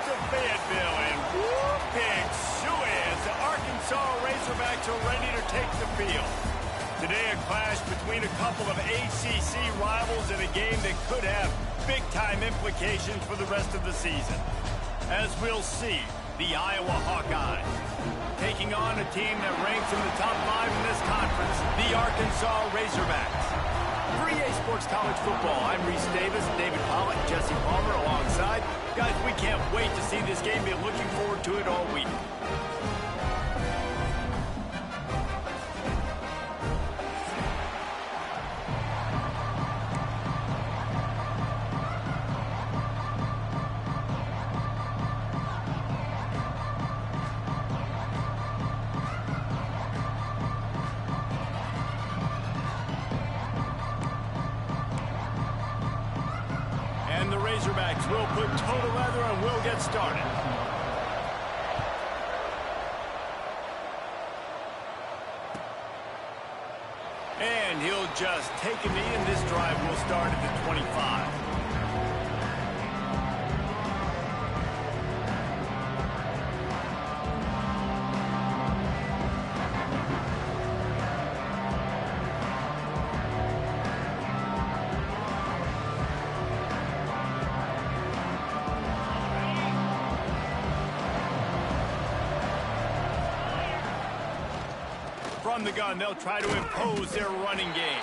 to Fayetteville, and whoop, big suey as the Arkansas Razorbacks are ready to take the field. Today, a clash between a couple of ACC rivals in a game that could have big-time implications for the rest of the season. As we'll see, the Iowa Hawkeyes taking on a team that ranks in the top 5 in this conference, the Arkansas Razorbacks. For EA Sports College Football, I'm Reese Davis, David Pollack, Jesse Palmer alongside. Guys, we can't wait to see this game. Been looking forward to it all week. And the Razorbacks will put total leather and we'll get started. And he'll just take a knee, and this drive will start at the 25. From the gun, they'll try to impose their running game.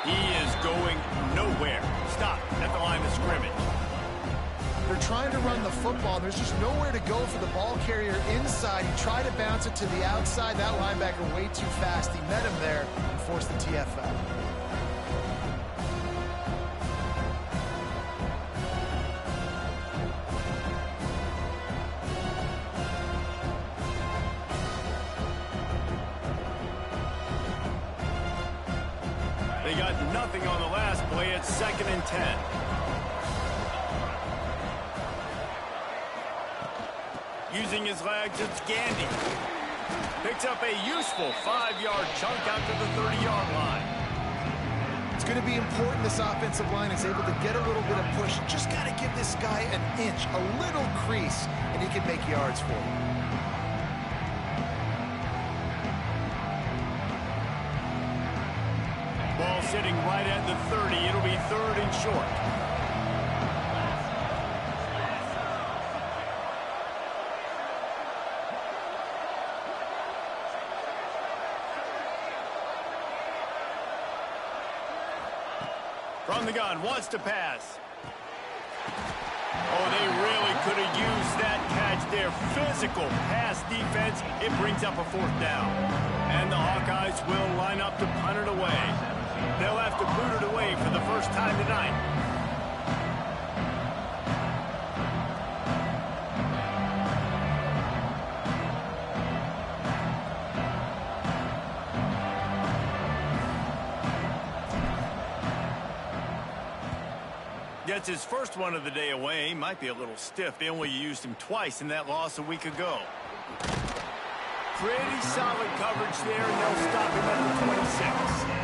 He is going nowhere. Stop at the line of scrimmage. They're trying to run the football. There's just nowhere to go for the ball carrier inside. He tried to bounce it to the outside. That linebacker way too fast. He met him there and forced the TFL. They got nothing on the last play. It's 2nd and 10. Using his legs, it's Gandy. Picks up a useful 5-yard chunk out to the 30-yard line. It's going to be important this offensive line is able to get a little bit of push. Just got to give this guy an inch, a little crease, and he can make yards for you. Ball sitting right at the 30. It'll be 3rd and short. From the gun, wants to pass. Oh, they really could have used that catch there. Physical pass defense. It brings up a 4th down. And the Hawkeyes will line up to punt it away. They'll have to boot it away for the first time tonight. Gets his first one of the day away. Might be a little stiff. They only used him twice in that loss a week ago. Pretty solid coverage there, and they'll stop him at the 26.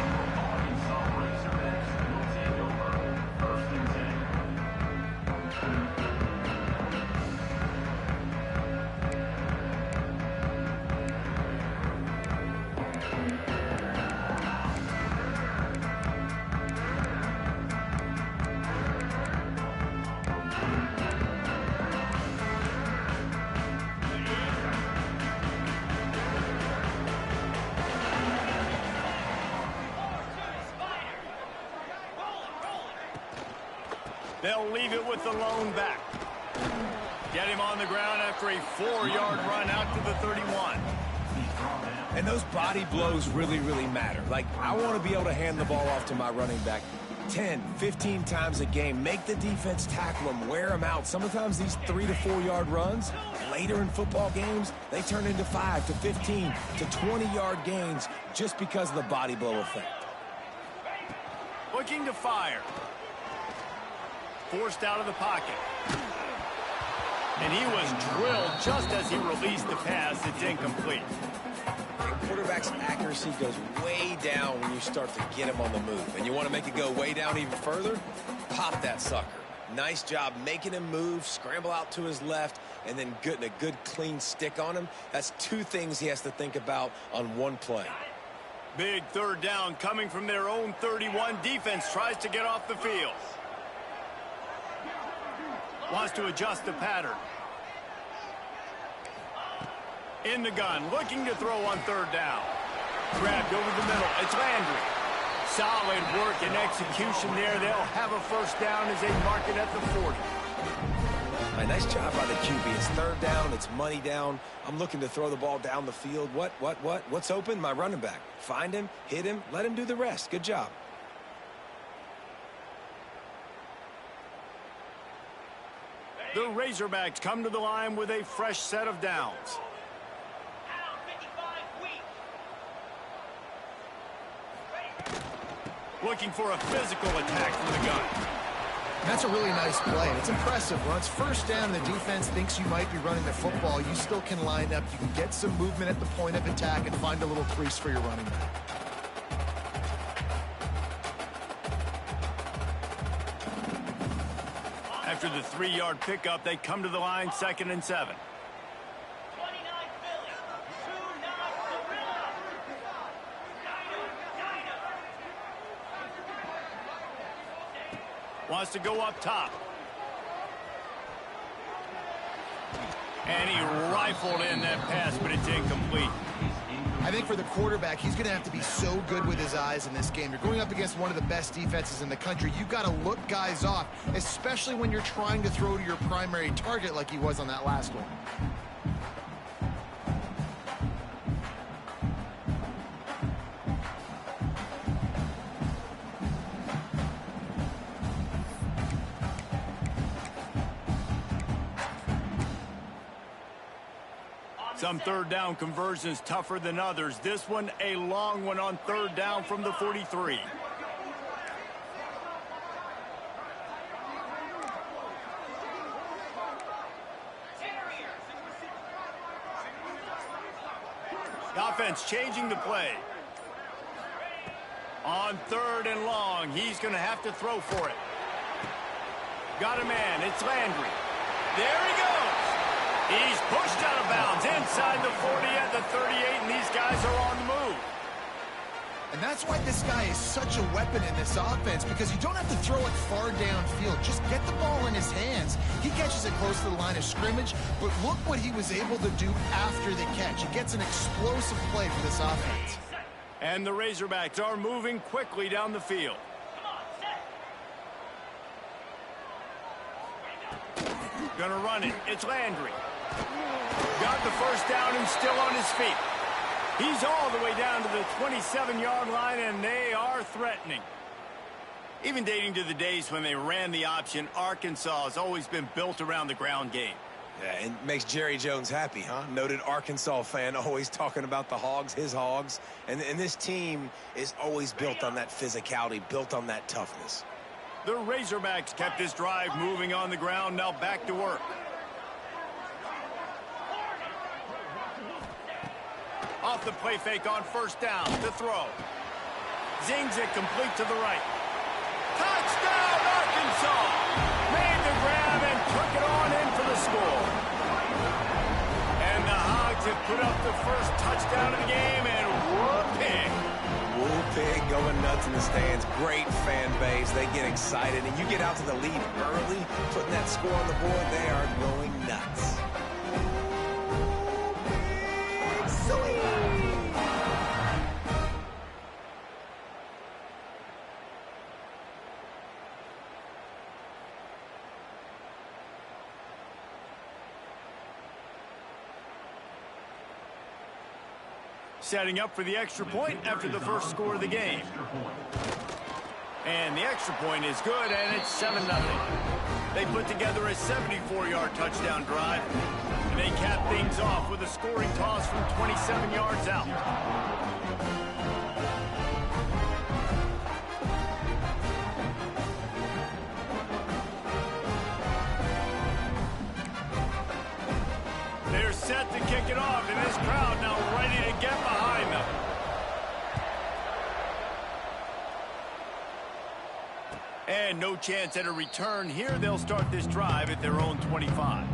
They'll leave it with the lone back. Get him on the ground after a 4-yard run out to the 31. And those body blows really, really matter. Like, I want to be able to hand the ball off to my running back 10, 15 times a game. Make the defense tackle them, wear them out. Sometimes these 3 to 4 yard runs, later in football games, they turn into 5 to 15 to 20-yard gains just because of the body blow effect. Looking to fire. Forced out of the pocket. And he was drilled just as he released the pass. It's incomplete. And quarterback's accuracy goes way down when you start to get him on the move. And you want to make it go way down even further? Pop that sucker. Nice job making him move, scramble out to his left, and then getting a good, clean stick on him. That's two things he has to think about on one play. Big third down coming from their own 31. Defense tries to get off the field. Wants to adjust the pattern. In the gun, looking to throw on third down. Grabbed over the middle. It's Landry. Solid work and execution there. They'll have a first down as they mark it at the 40. Nice job by the QB. It's third down. It's money down. I'm looking to throw the ball down the field. What's open? My running back. Find him, hit him, let him do the rest. Good job. The Razorbacks come to the line with a fresh set of downs. Looking for a physical attack from the gun. That's a really nice play. It's impressive. When it's first down, the defense thinks you might be running the football. You still can line up. You can get some movement at the point of attack and find a little crease for your running back. After the 3-yard pickup, they come to the line, 2nd and 7. Wants to go up top. And he rifled in that pass, but it's incomplete. I think for the quarterback, he's going to have to be so good with his eyes in this game. You're going up against one of the best defenses in the country. You've got to look guys off, especially when you're trying to throw to your primary target like he was on that last one. Some third down conversions tougher than others. This one, a long one on third down from the 43. The offense changing the play. On 3rd and long, he's going to have to throw for it. Got a man. It's Landry. There he goes. He's pushed out of bounds inside the 40 at the 38, and these guys are on the move. And that's why this guy is such a weapon in this offense, because you don't have to throw it far downfield. Just get the ball in his hands. He catches it close to the line of scrimmage, but look what he was able to do after the catch. He gets an explosive play for this offense. And the Razorbacks are moving quickly down the field. Gonna run it. It's Landry. Got the first down and still on his feet. He's all the way down to the 27-yard line, and they are threatening. Even dating to the days when they ran the option, Arkansas has always been built around the ground game. Yeah, it makes Jerry Jones happy, huh? Noted Arkansas fan, always talking about the Hogs, his Hogs. And this team is always built on that physicality, built on that toughness. The Razorbacks kept this drive moving on the ground, now back to work. Off the play fake on first down, to throw. Zings it complete to the right. Touchdown, Arkansas! Made the grab and took it on in for the score. And the Hogs have put up the first touchdown of the game, and whoop-pig. Whoop-pig going nuts in the stands. Great fan base. They get excited, and you get out to the lead early, putting that score on the board, they are going nuts. Setting up for the extra point after the first score of the game. And the extra point is good, and it's 7-0. They put together a 74-yard touchdown drive, and they cap things off with a scoring toss from 27 yards out. They're set to kick it off, and this crowd now ready to get behind them. And no chance at a return here. They'll start this drive at their own 25.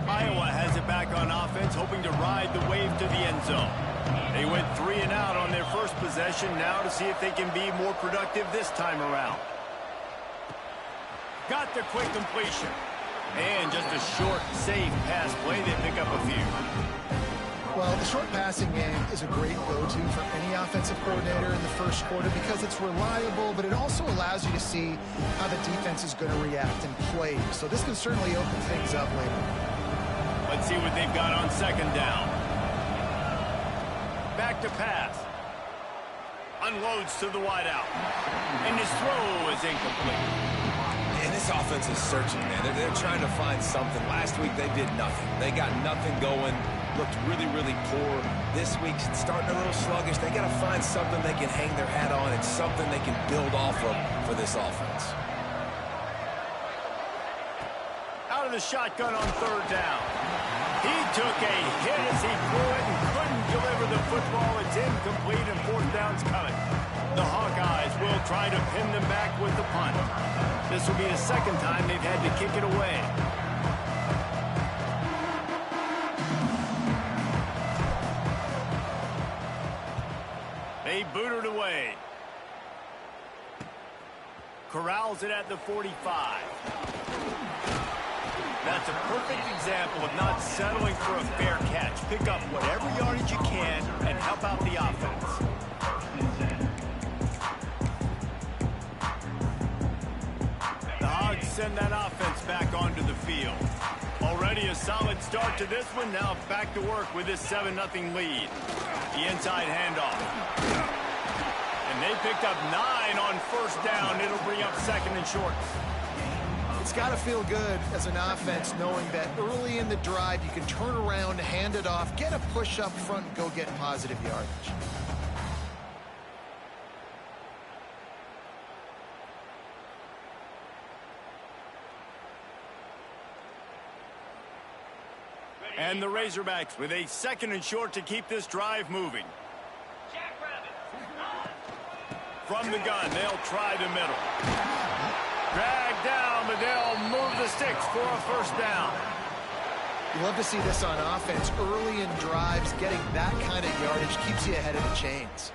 Iowa has it back on offense, hoping to ride the wave to the end zone. They went 3 and out on their first possession, now to see if they can be more productive this time around. Got the quick completion. And just a short, safe pass play. They pick up a few. Well, the short passing game is a great go-to for any offensive coordinator in the first quarter because it's reliable, but it also allows you to see how the defense is going to react and play. So this can certainly open things up later. Let's see what they've got on second down. Back to pass. Unloads to the wideout. And his throw is incomplete. And this offense is searching, man. They're trying to find something. Last week, they did nothing. They got nothing going. Looked really, really poor. This week's starting a little sluggish. They got to find something they can hang their hat on and something they can build off of for this offense. Out of the shotgun on third down. He took a hit as he threw it and couldn't deliver the football. It's incomplete and fourth down's coming. The Hawkeyes will try to pin them back with the punt. This will be the second time they've had to kick it away. They boot it away. Corrals it at the 45. That's a perfect example of not settling for a fair catch. Pick up whatever yardage you can and help out the offense. The Hogs send that offense back onto the field. Already a solid start to this one. Now back to work with this 7-0 lead. The inside handoff. And they picked up 9 on first down. It'll bring up second and short. It's got to feel good as an offense knowing that early in the drive you can turn around, hand it off, get a push up front, and go get positive yardage. And the Razorbacks with a second and short to keep this drive moving. From the gun, they'll try the middle. Drag down, but they'll move the sticks for a first down. You love to see this on offense. Early in drives, getting that kind of yardage keeps you ahead of the chains.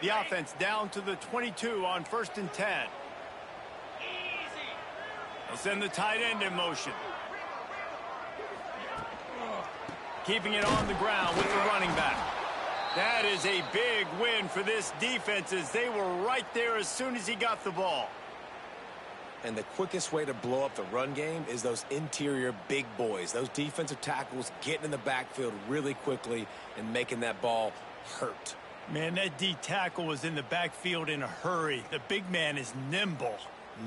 The offense down to the 22 on 1st and 10. They'll send the tight end in motion. Keeping it on the ground with the running back. That is a big win for this defense as they were right there as soon as he got the ball. And the quickest way to blow up the run game is those interior big boys. Those defensive tackles getting in the backfield really quickly and making that ball hurt. Man, that D tackle was in the backfield in a hurry. The big man is nimble.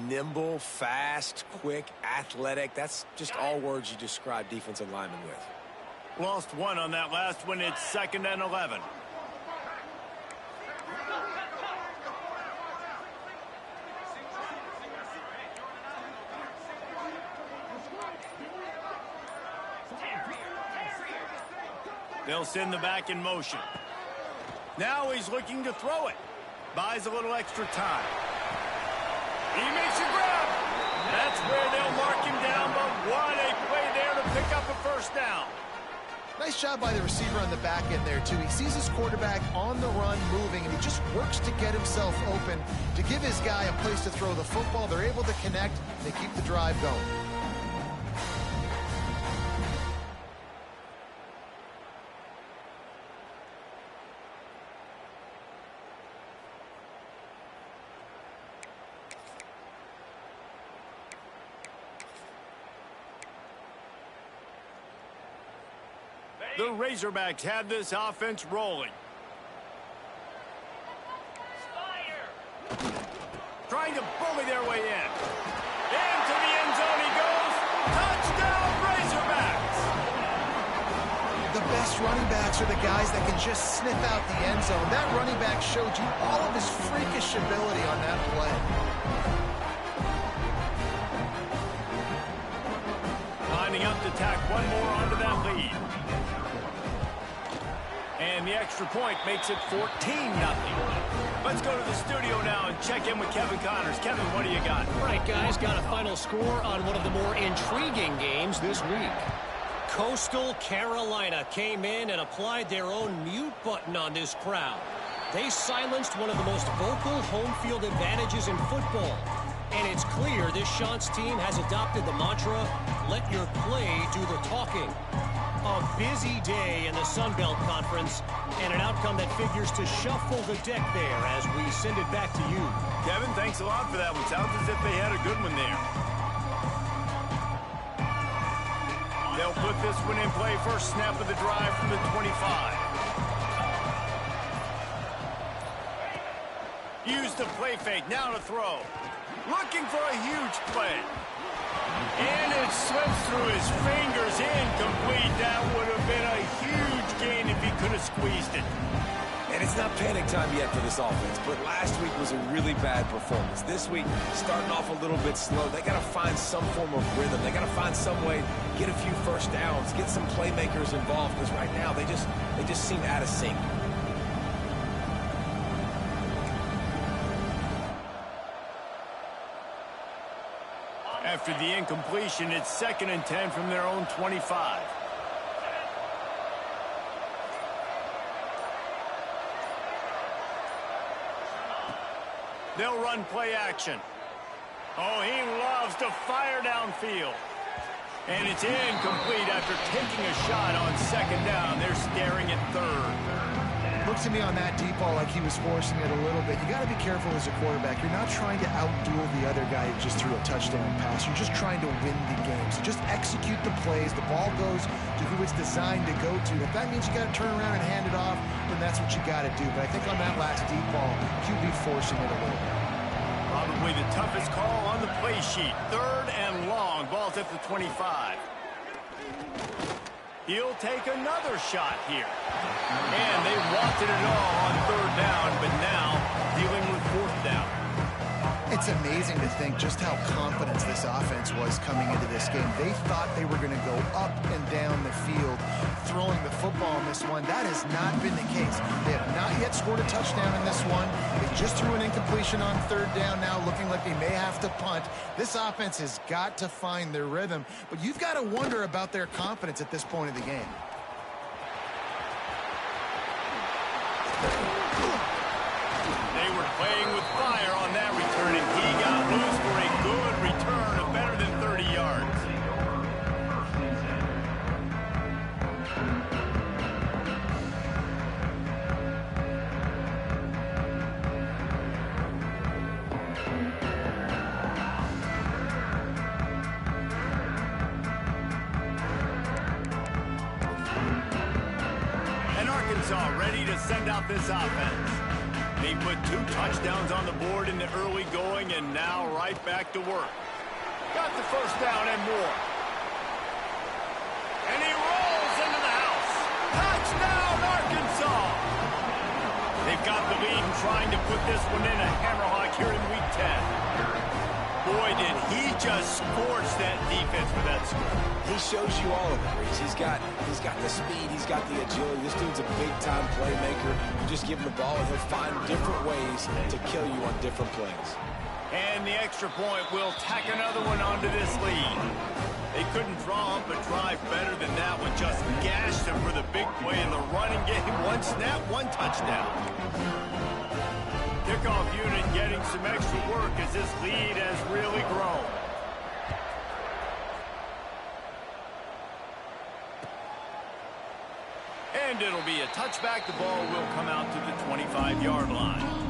Nimble, fast, quick, athletic. That's just all words you describe defensive linemen with. Lost one on that last one. It's 2nd and 11. They'll send the back in motion. Now he's looking to throw it. Buys a little extra time. He makes a grab. That's where they'll mark him down, but what a play there to pick up a first down. Nice job by the receiver on the back end there, too. He sees his quarterback on the run moving, and he just works to get himself open to give his guy a place to throw the football. They're able to connect. They keep the drive going. The Razorbacks have this offense rolling. Trying to bully their way in. Into the end zone he goes. Touchdown, Razorbacks! The best running backs are the guys that can just sniff out the end zone. That running back showed you all of his freakish ability on that play. enough to tack one more onto that lead. And the extra point makes it 14-0. Let's go to the studio now and check in with Kevin Connors. Kevin, what do you got? All right, guys, got a final score on one of the more intriguing games this week. Coastal Carolina came in and applied their own mute button on this crowd. They silenced one of the most vocal home field advantages in football. And it's clear this Chants team has adopted the mantra, let your play do the talking. A busy day in the Sun Belt Conference, and an outcome that figures to shuffle the deck there as we send it back to you. Kevin, thanks a lot for that one. Sounds as if they had a good one there. They'll put this one in play. First snap of the drive from the 25. Use the play fake. Now to throw. Looking for a huge play. And it slips through his fingers. Incomplete. That would have been a huge gain if he could have squeezed it. And it's not panic time yet for this offense, but last week was a really bad performance. This week, starting off a little bit slow. They got to find some form of rhythm. They got to find some way, get a few first downs, get some playmakers involved, because right now they just seem out of sync. After the incompletion, it's 2nd and 10 from their own 25. They'll run play action. Oh, he loves to fire downfield. And it's incomplete after taking a shot on 2nd down. They're staring at 3rd. Looks to me on that deep ball like he was forcing it a little bit. You got to be careful as a quarterback. You're not trying to outduel the other guy who just threw a touchdown pass. You're just trying to win the game. So just execute the plays. The ball goes to who it's designed to go to. If that means you got to turn around and hand it off, then that's what you got to do. But I think on that last deep ball, QB forcing it a little bit. Probably the toughest call on the play sheet. 3rd and long. Ball's at the 25. He'll take another shot here. And they wanted it all on 3rd down, but now dealing with 4th down. It's amazing to think just how confident this offense was coming into this game. They thought they were going to go up and down the field throwing the football in this one. That has not been the case. They have not yet scored a touchdown in this one. They just threw an incompletion on 3rd down now, looking like they may have to punt. This offense has got to find their rhythm, but you've got to wonder about their confidence at this point of the game. They were playing with fire on that return, and he got loose for a good return of better than 30 yards. And Arkansas ready to send out this offense. They put 2 touchdowns on the board in the early going, and now right back to work. Got the 1st down and more. And he rolls into the house. Touchdown, Arkansas! They've got the lead and trying to put this one in a hammerhawk here in Week 10. Boy, did he just scorch that defense with that score. He shows you all of it, Reese. He's got the speed, he's got the agility. This dude's a big-time playmaker. You just give him the ball, and he'll find different ways to kill you on different plays. And the extra point will tack another one onto this lead. They couldn't draw up a drive better than that one. Just gashed him for the big play in the running game. 1 snap, 1 touchdown. Kickoff unit getting some extra work as this lead has really grown. And it'll be a touchback. The ball will come out to the 25-yard line.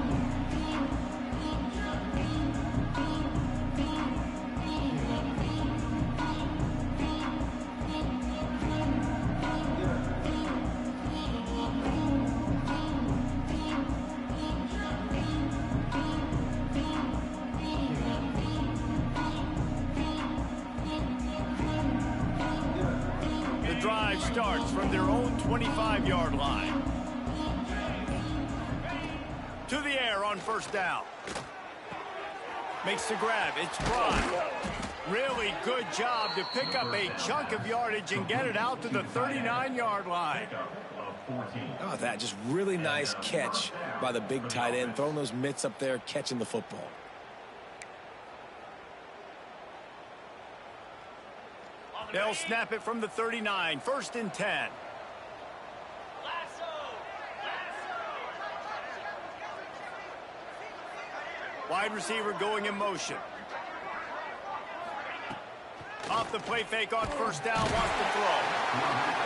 Drive starts from their own 25-yard line. To the air on 1st down. Makes the grab. It's Fry. Really good job to pick up a chunk of yardage and get it out to the 39-yard line. Oh, that just really nice catch by the big tight end, throwing those mitts up there, catching the football. They'll snap it from the 39, 1st and 10. Wide receiver going in motion. Off the play fake on 1st down, wants to throw.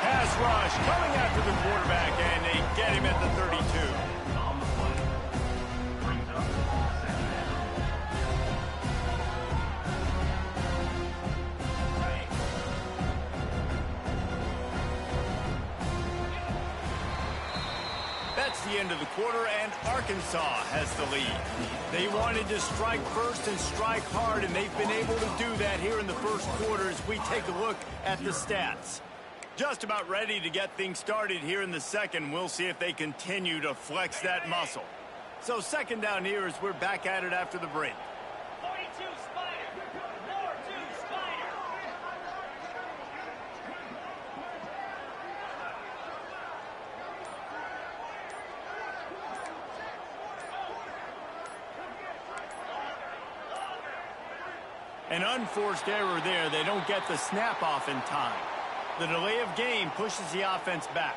Pass rush coming after the quarterback, and they get him at the 32. That's the end of the quarter, and Arkansas has the lead. They wanted to strike first and strike hard, and they've been able to do that here in the first quarter as we take a look at the stats. Just about ready to get things started here in the second. We'll see if they continue to flex that muscle. So 2nd down here as we're back at it after the break. 42 Spider, 4-2 Spider. An unforced error there. They don't get the snap off in time. The delay of game pushes the offense back.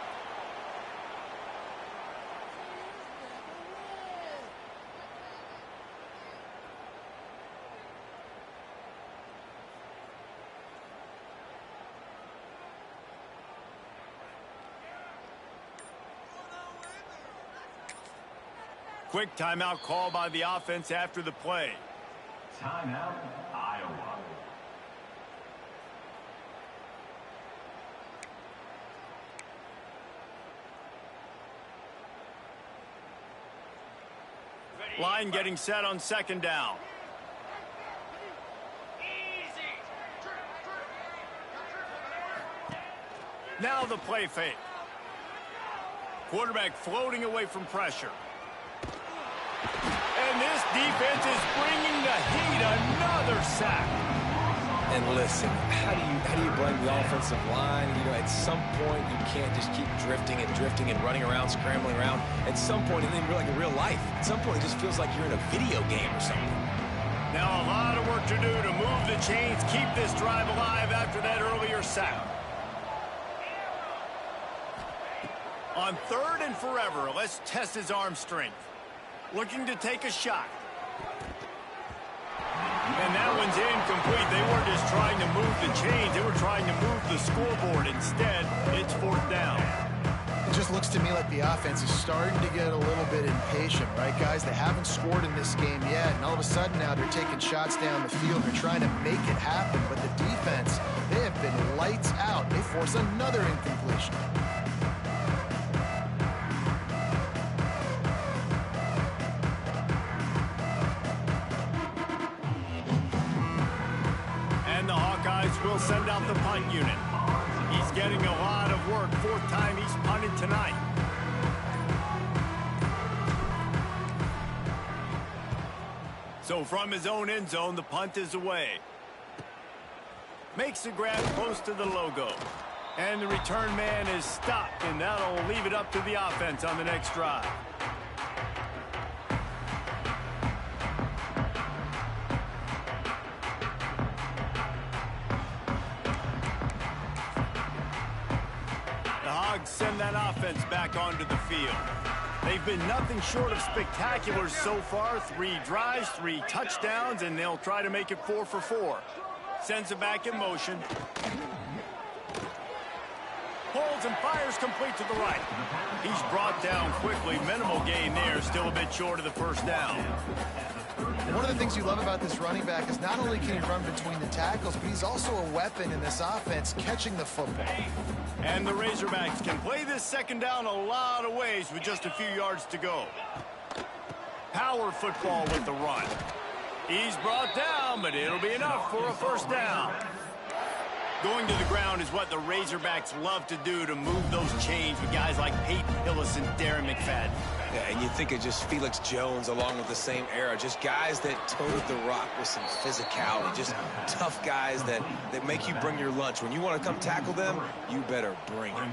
Quick timeout call by the offense after the play. Timeout, Iowa. Line getting set on 2nd down. Now the play fake. Quarterback floating away from pressure. And this defense is bringing the heat. Another sack. And listen, how do you blame the offensive line? You know, at some point you can't just keep drifting and running around, scrambling around. At some point it isn't like in real life. At some point it just feels like you're in a video game or something. Now a lot of work to do to move the chains, keep this drive alive after that earlier sack. On 3rd and forever, let's test his arm strength. Looking to take a shot. And that one's incomplete. They weren't just trying to move the chains. They were trying to move the scoreboard. Instead, it's 4th down. It just looks to me like the offense is starting to get a little bit impatient, right, guys? They haven't scored in this game yet, and all of a sudden now they're taking shots down the field. They're trying to make it happen, but the defense, they have been lights out. They force another incompletion. Will send out the punt unit. He's getting a lot of work. 4th time he's punted tonight. So from his own end zone, the punt is away. Makes the grab close to the logo. And the return man is stopped, and that'll leave it up to the offense on the next drive. Send that offense back onto the field. They've been nothing short of spectacular so far. 3 drives, 3 touchdowns, and they'll try to make it 4 for 4. Sends it back in motion. Holds and fires complete to the right. He's brought down quickly. Minimal gain there. Still a bit short of the 1st down. One of the things you love about this running back is not only can he run between the tackles, but he's also a weapon in this offense, catching the football. And the Razorbacks can play this 2nd down a lot of ways with just a few yards to go. Power football with the run. He's brought down, but it'll be enough for a 1st down. Going to the ground is what the Razorbacks love to do to move those chains with guys like Peyton Hillis and Darren McFadden. Yeah, and you think of just Felix Jones along with the same era, just guys that toted the rock with some physicality, just tough guys that make you bring your lunch. When you want to come tackle them, you better bring it.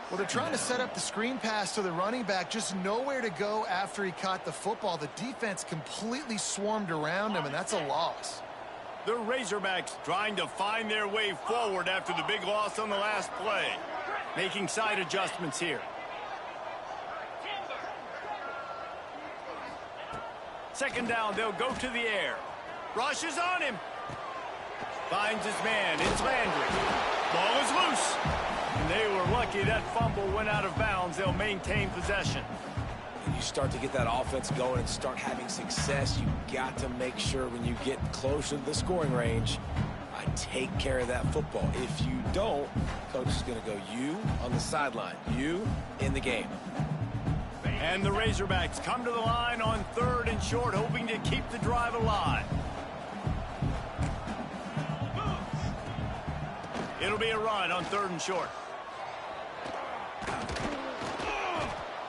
Well, they're trying to set up the screen pass to the running back, just nowhere to go after he caught the football. The defense completely swarmed around him, and that's a loss. The Razorbacks trying to find their way forward after the big loss on the last play. Making side adjustments here. Second down, they'll go to the air. Rush is on him. Finds his man. It's Landry. Ball is loose. And they were lucky that fumble went out of bounds. They'll maintain possession. When you start to get that offense going and start having success, you got to make sure when you get closer to the scoring range, I take care of that football. If you don't, coach is going to go you on the sideline, you in the game. And the Razorbacks come to the line on 3rd and short, hoping to keep the drive alive. It'll be a run on 3rd and short.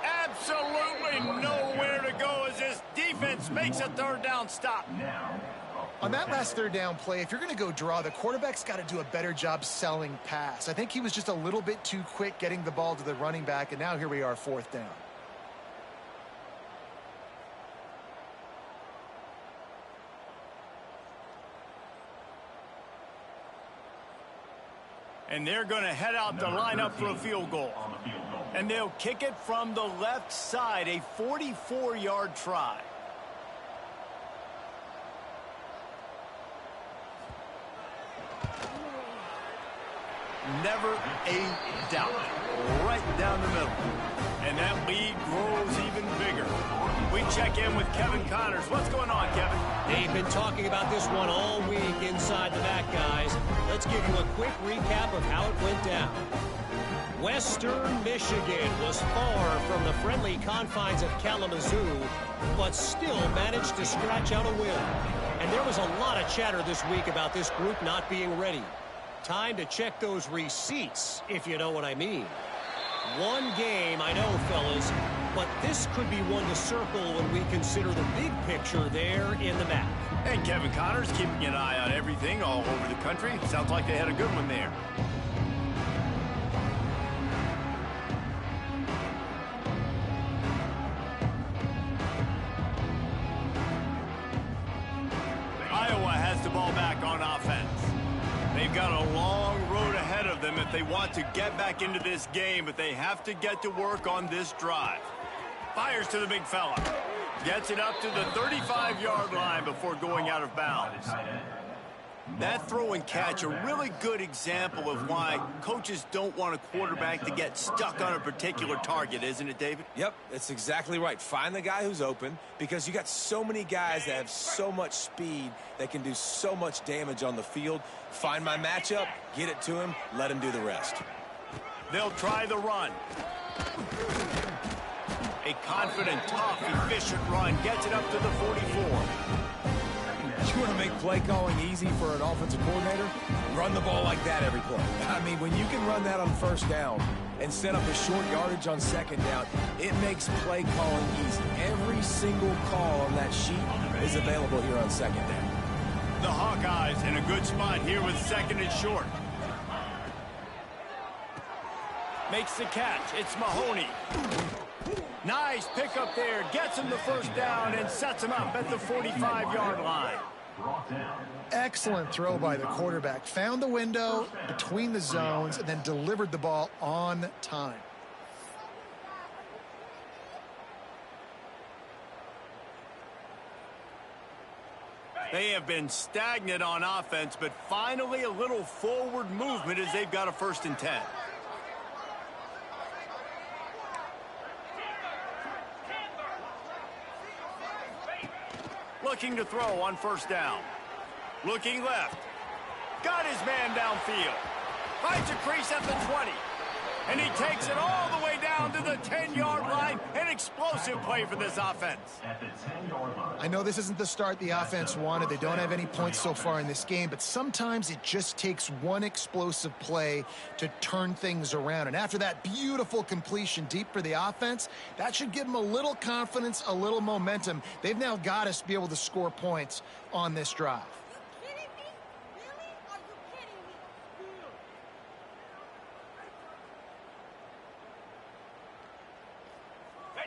Absolutely nowhere to go as this defense makes a 3rd down stop. On that last 3rd down play, if you're going to go draw, the quarterback's got to do a better job selling pass. I think he was just a little bit too quick getting the ball to the running back, and now here we are, 4th down. And they're going to head out to line up for a field goal. And they'll kick it from the left side, a 44-yard try. Never a doubt. Right down the middle. And that lead grows even bigger. We check in with Kevin Connors. What's going on, Kevin? They've been talking about this one all week inside the back, guys. Let's give you a quick recap of how it went down. Western Michigan was far from the friendly confines of Kalamazoo, but still managed to scratch out a win. And there was a lot of chatter this week about this group not being ready. Time to check those receipts, if you know what I mean. One game, I know, fellas, but this could be one to circle when we consider the big picture there in the map. And Kevin Connors keeping an eye on everything all over the country. Sounds like they had a good one there. Iowa has the ball back on offense. They've got a long road ahead of them if they want to get back into this game, but they have to get to work on this drive. Fires to the big fella. Gets it up to the 35-yard line before going out of bounds. That throw and catch, a really good example of why coaches don't want a quarterback to get stuck on a particular target, isn't it, David? Yep, that's exactly right. Find the guy who's open, because you got so many guys that have so much speed that can do so much damage on the field. Find my matchup, get it to him, let him do the rest. They'll try the run. A confident, tough, efficient run gets it up to the 44. You want to make play calling easy for an offensive coordinator? Run the ball like that every play. I mean, when you can run that on 1st down and set up a short yardage on 2nd down, it makes play calling easy. Every single call on that sheet is available here on 2nd down. The Hawkeyes in a good spot here with 2nd and short. Makes the catch. It's Mahoney. Nice pickup there. Gets him the 1st down and sets him up at the 45-yard line. Excellent throw by the quarterback. Found the window between the zones and then delivered the ball on time. They have been stagnant on offense, but finally a little forward movement as they've got a 1st and 10. Looking to throw on 1st down. Looking left. Got his man downfield. Finds a crease at the 20. And he takes it all the way down to the 10-yard line line. An explosive play for this offense. At the 10-yard line. I know this isn't the start the offense wanted. They don't have any points so far in this game, but sometimes it just takes one explosive play to turn things around. And after that beautiful completion deep for the offense, that should give them a little confidence, a little momentum. They've now got us to be able to score points on this drive.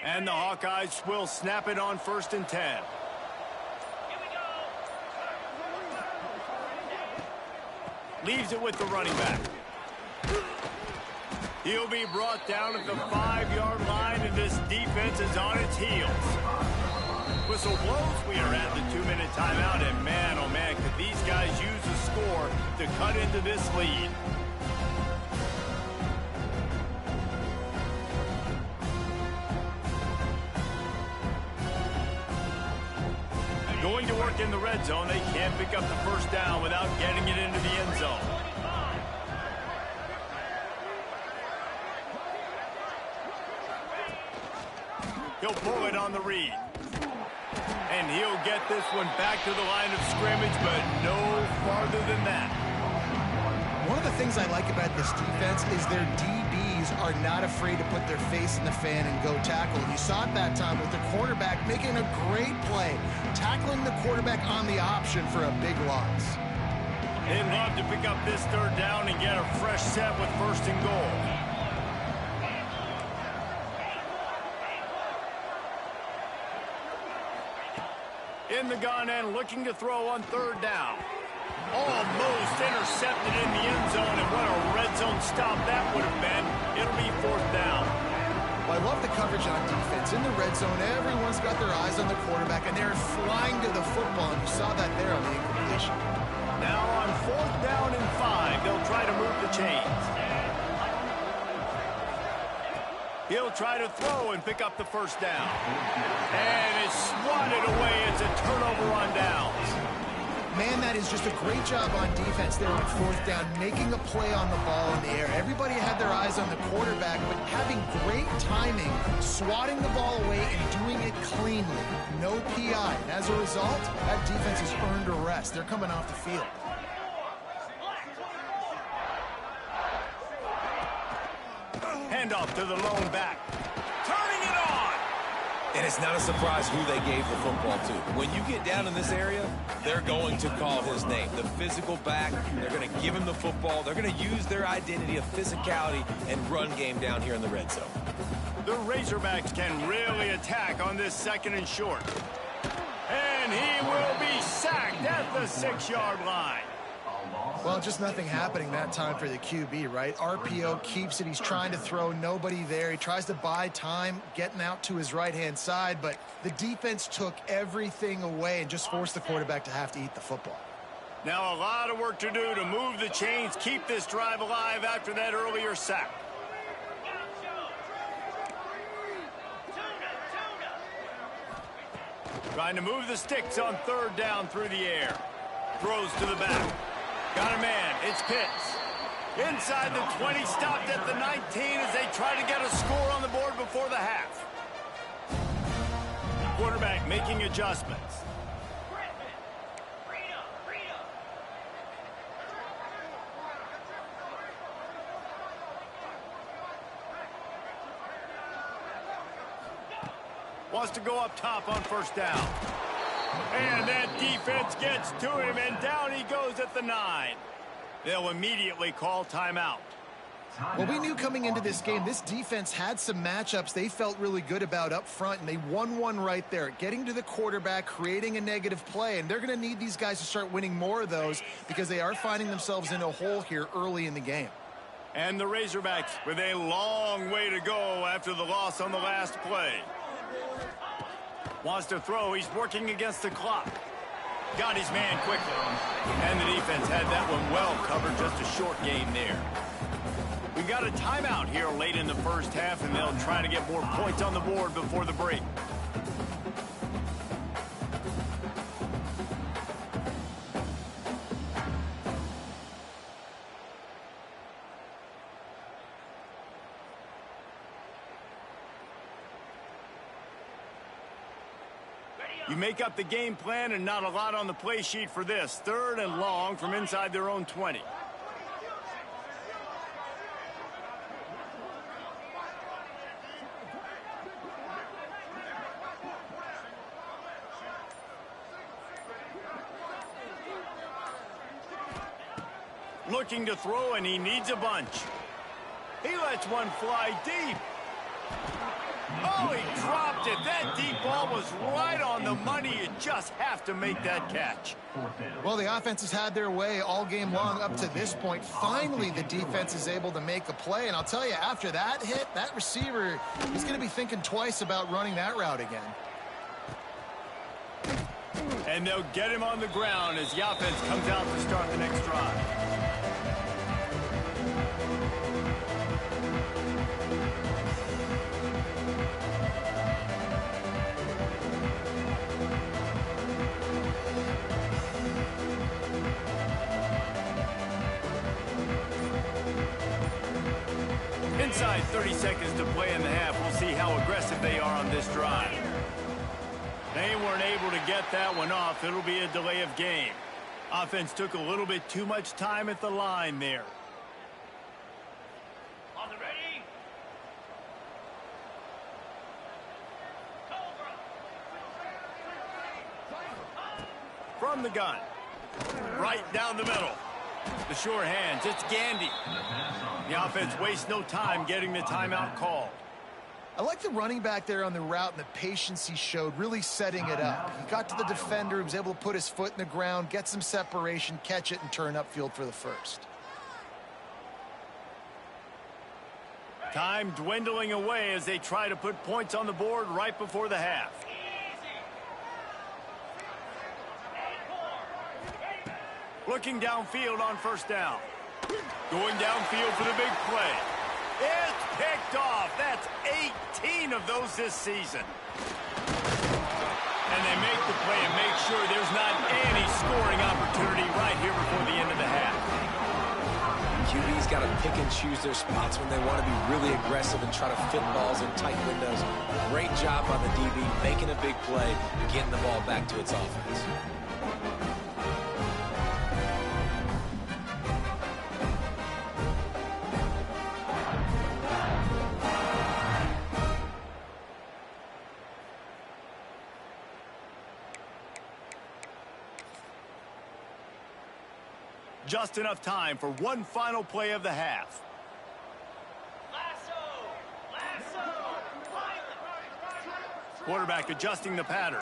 And the Hawkeyes will snap it on 1st and 10. Here we go. Leaves it with the running back. He'll be brought down at the 5-yard line, and this defense is on its heels. Whistle blows. We are at the 2-minute timeout, and man, oh man, could these guys use a score to cut into this lead. Going to work in the red zone. They can't pick up the first down without getting it into the end zone. He'll pull it on the read. And he'll get this one back to the line of scrimmage, but no farther than that. One of the things I like about this defense is their DBs are not afraid to put their face in the fan and go tackle. And you saw it that time with the quarterback making a great play, tackling the quarterback on the option for a big loss. They'd love to pick up this 3rd down and get a fresh set with 1st and goal. In the gun and looking to throw on 3rd down. Almost intercepted in the end zone, and what a red zone stop that would have been. It'll be 4th down. Well, I love the coverage on defense. In the red zone, everyone's got their eyes on the quarterback, and they're flying to the football, and you saw that there on the incompletion. Now on 4th down and 5, they'll try to move the chains. He'll try to throw and pick up the 1st down. And it's swatted away. It's a turnover on downs. Man, that is just a great job on defense there on 4th down, making a play on the ball in the air. Everybody had their eyes on the quarterback, but having great timing, swatting the ball away and doing it cleanly. No PI. And as a result, that defense has earned a rest. They're coming off the field. Handoff to the lone back. Turning it on. And it's not a surprise who they gave the football to. When you get down in this area, they're going to call his name. The physical back, they're going to give him the football. They're going to use their identity of physicality and run game down here in the red zone. The Razorbacks can really attack on this 2nd and short. And he will be sacked at the 6-yard line. Well, just nothing happening that time for the QB, right? RPO keeps it. He's trying to throw, nobody there. He tries to buy time, getting out to his right-hand side, but the defense took everything away and just forced the quarterback to have to eat the football. Now a lot of work to do to move the chains, keep this drive alive after that earlier sack. Trying to move the sticks on 3rd down through the air. Throws to the back. Got a man. It's Pitts. Inside the 20, stopped at the 19 as they try to get a score on the board before the half. Quarterback making adjustments. Wants to go up top on 1st down. And that defense gets to him, and down he goes at the 9. They'll immediately call timeout. Well, we knew coming into this game, this defense had some matchups they felt really good about up front, and they won one right there, getting to the quarterback, creating a negative play, and they're going to need these guys to start winning more of those because they are finding themselves in a hole here early in the game. And the Razorbacks with a long way to go after the loss on the last play. Wants to throw. He's working against the clock. Got his man quickly. And the defense had that one well covered. Just a short game there. We got a timeout here late in the 1st half, and they'll try to get more points on the board before the break. You make up the game plan and not a lot on the play sheet for this. 3rd and long from inside their own 20. Looking to throw, and he needs a bunch. He lets one fly deep. Oh, he dropped it. That deep ball was right on the money. You just have to make that catch. Well, the offense has had their way all game long up to this point. Finally, the defense is able to make a play. And I'll tell you, after that hit, that receiver, he's going to be thinking twice about running that route again. And they'll get him on the ground as the offense comes out to start the next drive. Inside 30 seconds to play in the half. We'll see how aggressive they are on this drive. They weren't able to get that one off. It'll be a delay of game. Offense took a little bit too much time at the line there. On the ready. From the gun. Right down the middle. The sure hands. It's Gandy. The offense wastes no time getting the timeout called. I like the running back there on the route and the patience he showed, really setting it up. He got to the defender, he was able to put his foot in the ground, get some separation, catch it, and turn upfield for the first. Time dwindling away as they try to put points on the board right before the half. Looking downfield on first down. Going downfield for the big play. It's picked off. That's 18 of those this season. And they make the play and make sure there's not any scoring opportunity right here before the end of the half. QB's got to pick and choose their spots when they want to be really aggressive and try to fit balls in tight windows. Great job by the DB making a big play, getting the ball back to its offense. Just enough time for one final play of the half. Quarterback adjusting the pattern.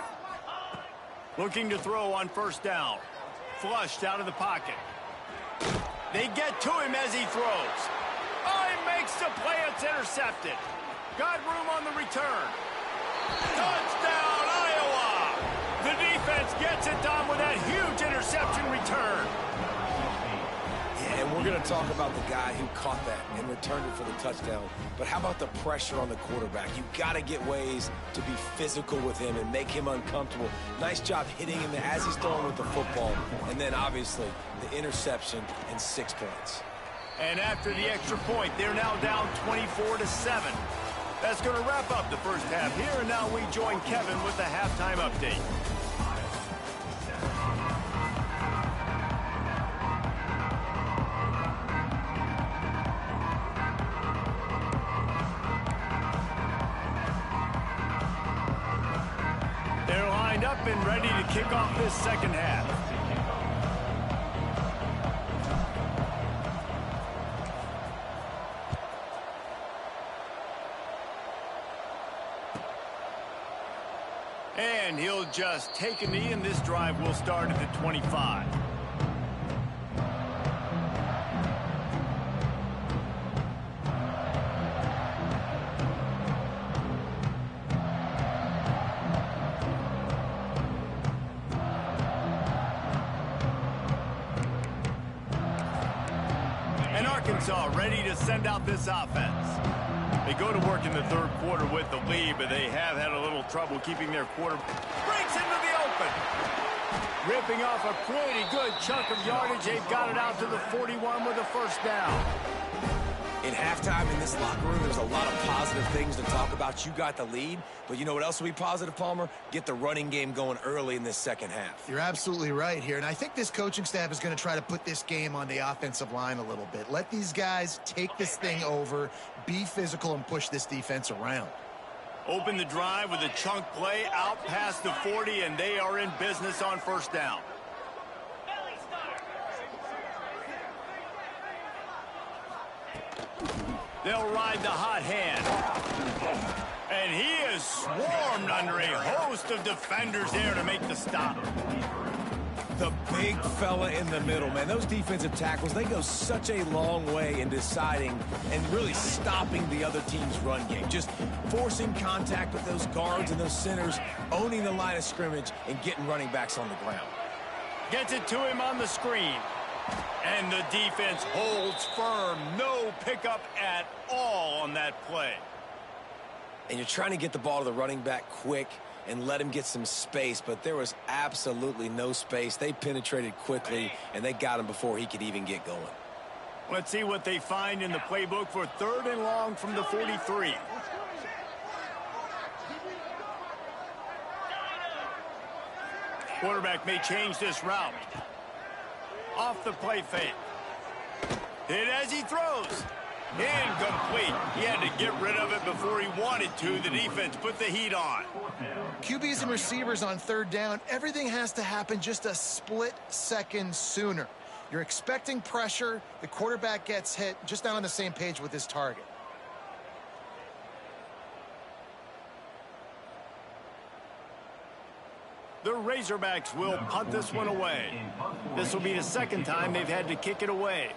Looking to throw on first down. Flushed out of the pocket. They get to him as he throws. Oh, he makes the play. It's intercepted. Got room on the return. Touchdown, Iowa! The defense gets it done with that huge interception return. And we're going to talk about the guy who caught that and returned it for the touchdown. But how about the pressure on the quarterback? You got to get ways to be physical with him and make him uncomfortable. Nice job hitting him as he's throwing with the football. And then, obviously, the interception and 6 points. And after the extra point, they're now down 24-7. That's going to wrap up the first half here. And now we join Kevin with the halftime update. Up and ready to kick off this second half. And he'll just take a knee, and this drive will start at the 25. Arkansas ready to send out this offense. They go to work in the third quarter with the lead, but they have had a little trouble keeping their quarter. Breaks into the open. Ripping off a pretty good chunk of yardage. They've got it out to the 41 with a first down. In halftime in this locker room, there's a lot of positive things to talk about. You got the lead, but you know what else will be positive, Palmer? Get the running game going early in this second half. You're absolutely right here, and I think this coaching staff is going to try to put this game on the offensive line a little bit. Let these guys take this thing over, be physical, and push this defense around. Open the drive with a chunk play out past the 40, and they are in business on first down. They'll ride the hot hand. And he is swarmed under a host of defenders there to make the stop. The big fella in the middle, man. Those defensive tackles, they go such a long way in deciding and really stopping the other team's run game. Just forcing contact with those guards and those centers, owning the line of scrimmage, and getting running backs on the ground. Gets it to him on the screen. And the defense holds firm. No pickup at all on that play. And you're trying to get the ball to the running back quick and let him get some space, but there was absolutely no space. They penetrated quickly, and they got him before he could even get going. Let's see what they find in the playbook for 3rd and long from the 43. Quarterback may change this route. Off the play fake. Hit as he throws. Incomplete. He had to get rid of it before he wanted to. The defense put the heat on. QBs and receivers on 3rd down, everything has to happen just a split second sooner. You're expecting pressure. The quarterback gets hit, just not on the same page with his target. The Razorbacks will punt this one away. This will be the 2nd time they've had to kick it away.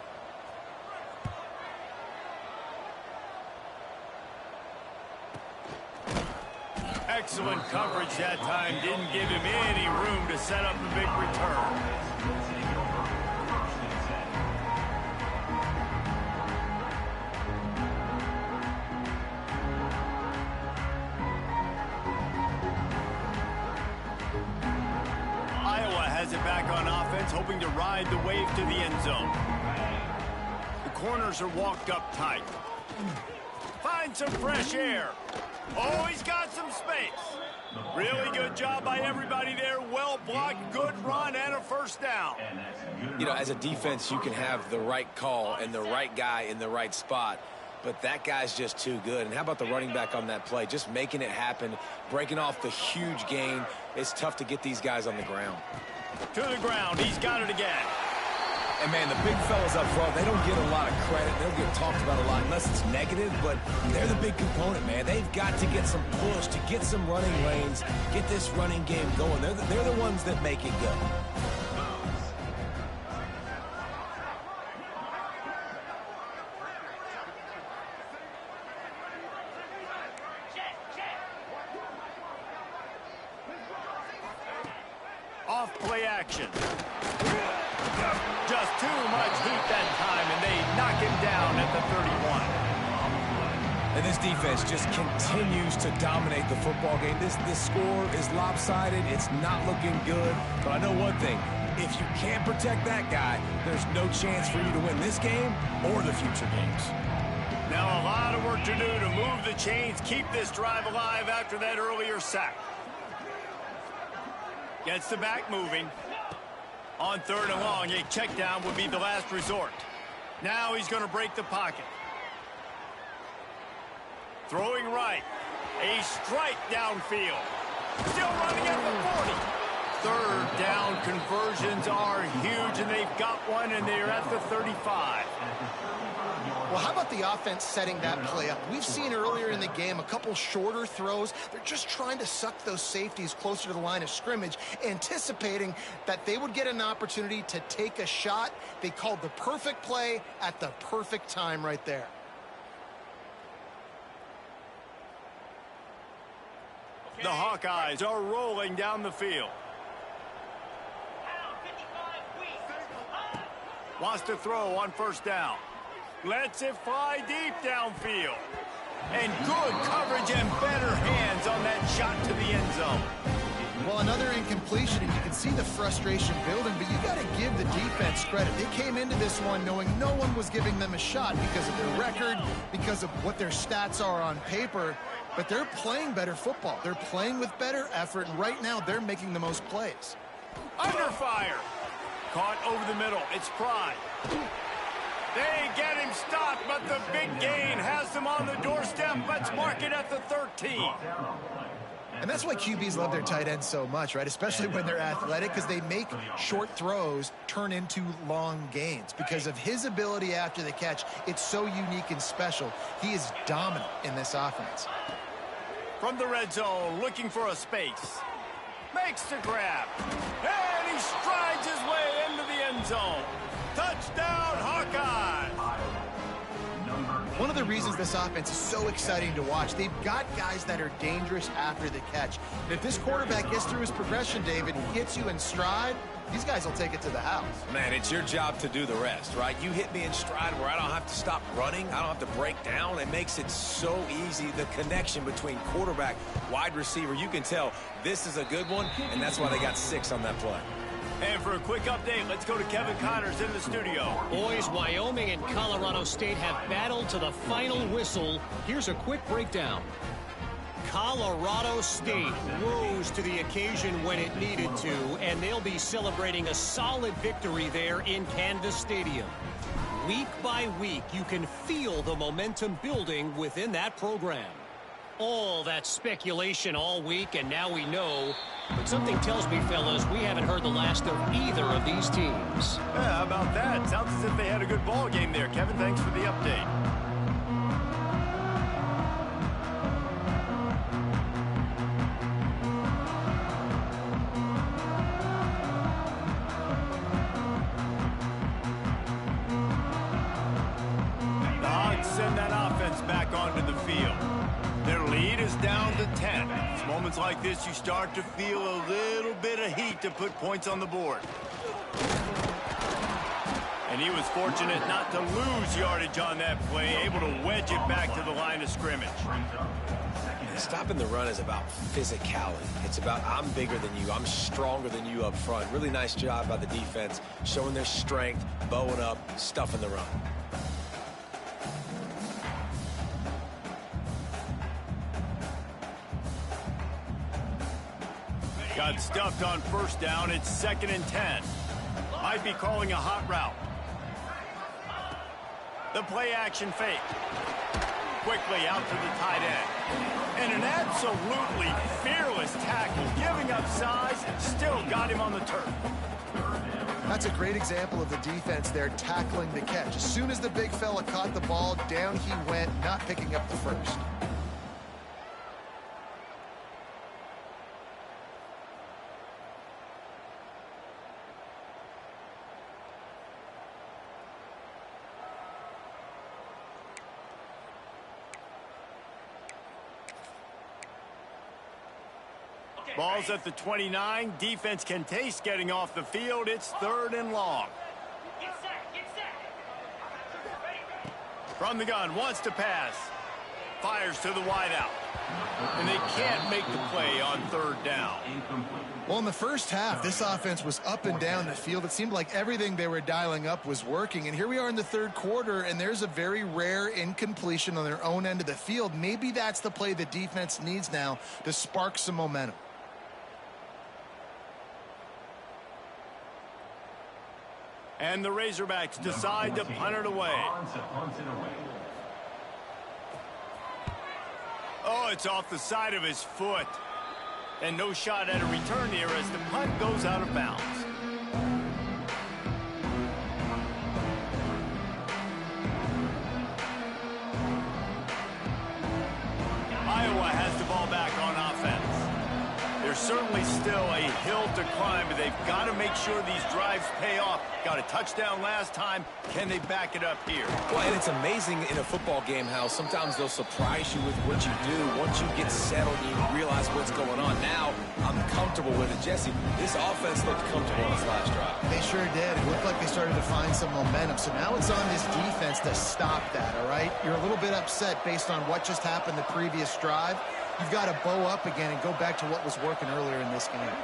Excellent coverage that time. Didn't give him any room to set up a big return. Has it back on offense, hoping to ride the wave to the end zone. The corners are walked up tight. Find some fresh air. Oh, he's got some space. Really good job by everybody there. Well blocked, good run, and a first down. You know, as a defense, you can have the right call and the right guy in the right spot, but that guy's just too good. And how about the running back on that play? Just making it happen, breaking off the huge gain. It's tough to get these guys on the ground. To the ground. He's got it again. And, man, the big fellas up front, they don't get a lot of credit. They don't get talked about a lot unless it's negative, but they're the big component, man. They've got to get some push, to get some running lanes, get this running game going. They're the ones that make it go. Off play action. Just too much heat that time, and they knock him down at the 31. And this defense just continues to dominate the football game. This score is lopsided. It's not looking good. But I know one thing. If you can't protect that guy, there's no chance for you to win this game or the future games. Now a lot of work to do to move the chains, keep this drive alive after that earlier sack. Gets the back moving. On 3rd and long, a check down would be the last resort. Now he's going to break the pocket. Throwing right. A strike downfield. Still running at the 40. 3rd down conversions are huge, and they've got one, and they're at the 35. Well, how about the offense setting that play up? We've seen earlier in the game a couple shorter throws. They're just trying to suck those safeties closer to the line of scrimmage, anticipating that they would get an opportunity to take a shot. They called the perfect play at the perfect time right there. The Hawkeyes are rolling down the field. Wants to throw on 1st down. Lets it fly deep downfield. And good coverage and better hands on that shot to the end zone. Well, another incompletion, and you can see see the frustration building, but you got to give the defense credit. They came into this one knowing no one was giving them a shot because of their record, because of what their stats are on paper, but they're playing better football. They're playing with better effort, and right now they're making the most plays. Under fire. Caught over the middle. It's Pride. They get him stopped, but the big gain has them on the doorstep. Let's mark it at the 13. And that's why QBs love their tight ends so much, right? Especially when they're athletic, because they make short throws turn into long gains. Because of his ability after the catch, it's so unique and special. He is dominant in this offense. From the red zone, looking for a space. Makes the grab. And he strides his way into the end zone. Touchdown, Hawkeyes! One of the reasons this offense is so exciting to watch, they've got guys that are dangerous after the catch. And if this quarterback gets through his progression, David, hits you in stride, these guys will take it to the house. Man, it's your job to do the rest, right? You hit me in stride where I don't have to stop running. I don't have to break down. It makes it so easy. The connection between quarterback, wide receiver, you can tell this is a good one, and that's why they got 6 on that play. And for a quick update, let's go to Kevin Connors in the studio. Boys, Wyoming and Colorado State have battled to the final whistle. Here's a quick breakdown. Colorado State rose to the occasion when it needed to, and they'll be celebrating a solid victory there in Canvas Stadium. Week by week, you can feel the momentum building within that program. All that speculation all week, and now we know. But something tells me, fellas, we haven't heard the last of either of these teams. Yeah, how about that? Sounds as if they had a good ball game there. Kevin, thanks for the update. The Hawks send that offense back onto the field. Their lead is down to 10. It's moments like this you start to feel a little bit of heat to put points on the board. And he was fortunate not to lose yardage on that play, able to wedge it back to the line of scrimmage. Stopping the run is about physicality. It's about I'm bigger than you. I'm stronger than you up front. Really nice job by the defense, showing their strength, bowing up, stuffing the run. Got stuffed on first down. It's 2nd and 10. Might be calling a hot route. The play action fake. Quickly out to the tight end. And an absolutely fearless tackle. Giving up size, still got him on the turf. That's a great example of the defense there tackling the catch. As soon as the big fella caught the ball, down he went, not picking up the first. Ball's at the 29. Defense can taste getting off the field. It's 3rd and long. Get set, get set. From the gun, wants to pass. Fires to the wideout. And they can't make the play on 3rd down. Well, in the first half, this offense was up and down the field. It seemed like everything they were dialing up was working. And here we are in the 3rd quarter, and there's a very rare incompletion on their own end of the field. Maybe that's the play the defense needs now to spark some momentum. And the Razorbacks decide to punt it away. Oh, it's off the side of his foot. And no shot at a return here as the punt goes out of bounds. Iowa has the ball back on offense. There's certainly still a hill to climb, but they've got to make sure these drives pay off. Got a touchdown last time. Can they back it up here? Well, and it's amazing in a football game how sometimes they'll surprise you with what you do. Once you get settled, you realize what's going on. Now, I'm comfortable with it. Jesse, this offense looked comfortable on this last drive. They sure did. It looked like they started to find some momentum. So now it's on this defense to stop that, all right? You're a little bit upset based on what just happened the previous drive. You've got to bow up again and go back to what was working earlier in this game.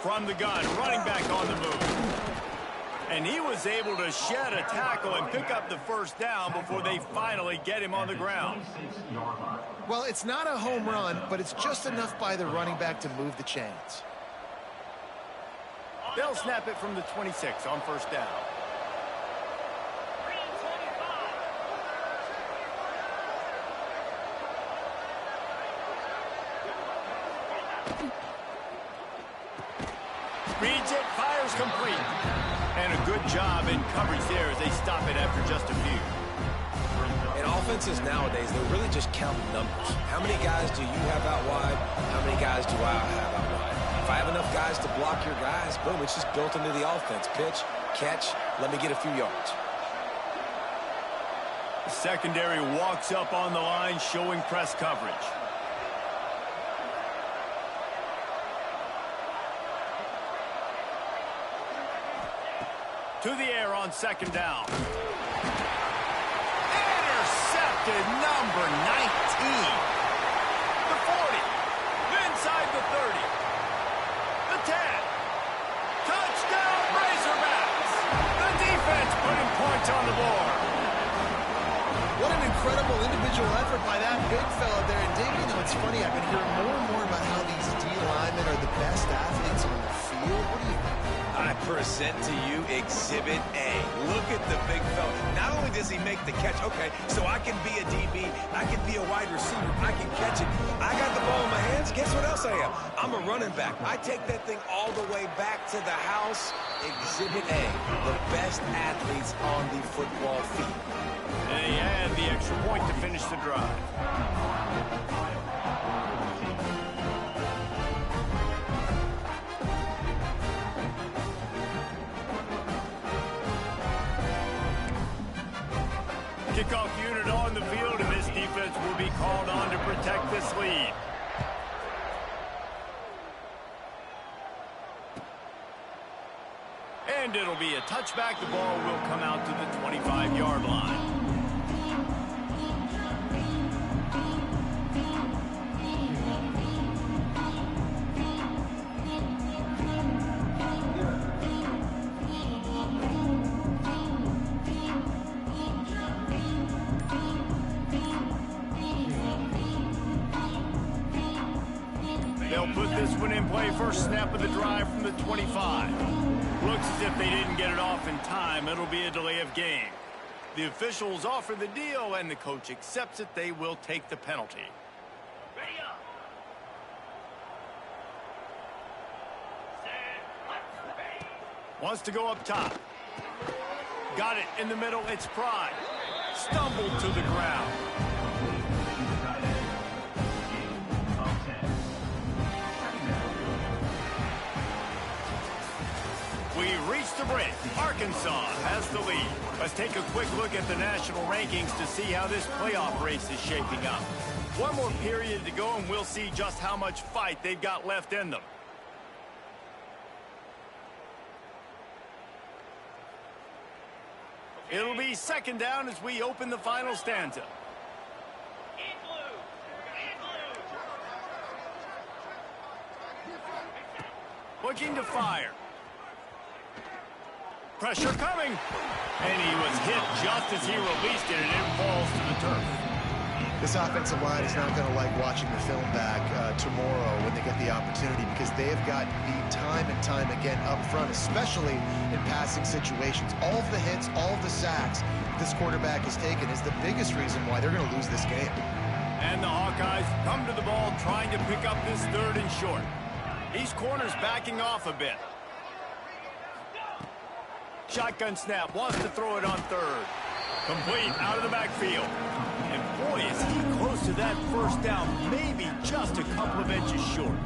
from the gun, running back on the move. And he was able to shed a tackle and pick up the first down before they finally get him on the ground. Well, it's not a home run, but it's just enough by the running back to move the chains. They'll snap it from the 26 on first down. Reads it, fires complete. And a good job in coverage there as they stop it after just a few. In offenses nowadays, they're really just counting numbers. How many guys do you have out wide? How many guys do I have out wide? If I have enough guys to block your guys, boom, it's just built into the offense. Pitch, catch, let me get a few yards. The secondary walks up on the line, showing press coverage. To the air on second down. Intercepted, number 19. The 40. Inside the 30. The 10. Touchdown, Razorbacks. The defense putting points on the board. What an incredible individual effort by that big fella there. And Dave, you know, it's funny, I've been hearing more and more about how these D linemen are the best athletes on the field. What do you think? I present to you Exhibit A. Look at the big fella. Not only does he make the catch, okay, so I can be a DB, I can be a wide receiver, I can catch it. I got the ball in my hands, guess what else I am? I'm a running back. I take that thing all the way back to the house. Exhibit A, the best athletes on the football field. And he had the extra point to finish the drive. Kickoff unit on the field, and this defense will be called on to protect this lead. And it'll be a touchback. The ball will come out to the 25-yard line. They'll put this one in play. First snap of the drive from the 25. Looks as if they didn't get it off in time. It'll be a delay of game. The officials offer the deal, and the coach accepts it. They will take the penalty. Ready up. Set. Ready. Wants to go up top. Got it in the middle. It's Pride. Stumbled to the ground. We reach the break. Arkansas has the lead. Let's take a quick look at the national rankings to see how this playoff race is shaping up. One more period to go, and we'll see just how much fight they've got left in them. It'll be second down as we open the final stanza. In blue. In blue. Looking to fire. Pressure coming. And he was hit just as he released it, and it falls to the turf. This offensive line is not going to like watching the film back tomorrow when they get the opportunity, because they have gotten beat time and time again up front, especially in passing situations. All of the hits, all of the sacks this quarterback has taken is the biggest reason why they're going to lose this game. And the Hawkeyes come to the ball trying to pick up this third and short. These corners backing off a bit. Shotgun snap, wants to throw it on third. Complete, out of the backfield. And boy, is he close to that first down, maybe just a couple of inches short.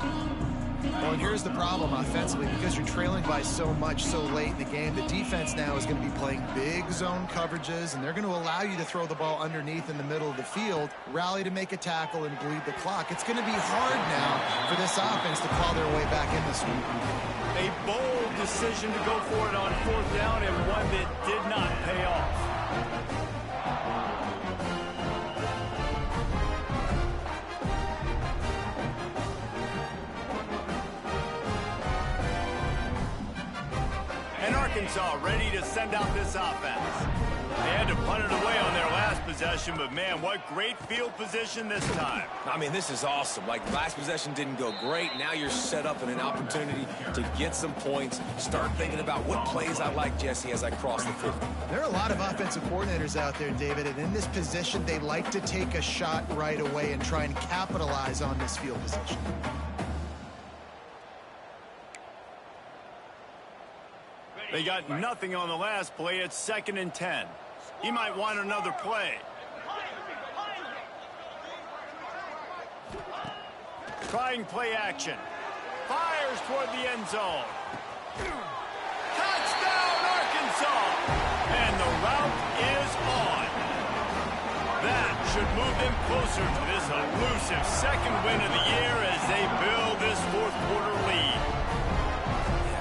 Well, and here's the problem offensively, because you're trailing by so much so late in the game. The defense now is going to be playing big zone coverages, and they're going to allow you to throw the ball underneath in the middle of the field, rally to make a tackle, and bleed the clock. It's going to be hard now for this offense to claw their way back in this one. A bold decision to go for it on fourth down, and one that did not pay off. Arkansas ready to send out this offense. They had to punt it away on their last possession, but man, what great field position this time. I mean, this is awesome. Like, last possession didn't go great. Now you're set up in an opportunity to get some points. Start thinking about what plays I like, Jesse, as I cross the 50. There are a lot of offensive coordinators out there, David, and in this position, they like to take a shot right away and try and capitalize on this field position. They got nothing on the last play. It's 2nd and 10. He might want another play. Trying play action. Fires toward the end zone. Touchdown, Arkansas! And the route is on. That should move them closer to this elusive second win of the year as they build this fourth quarter lead.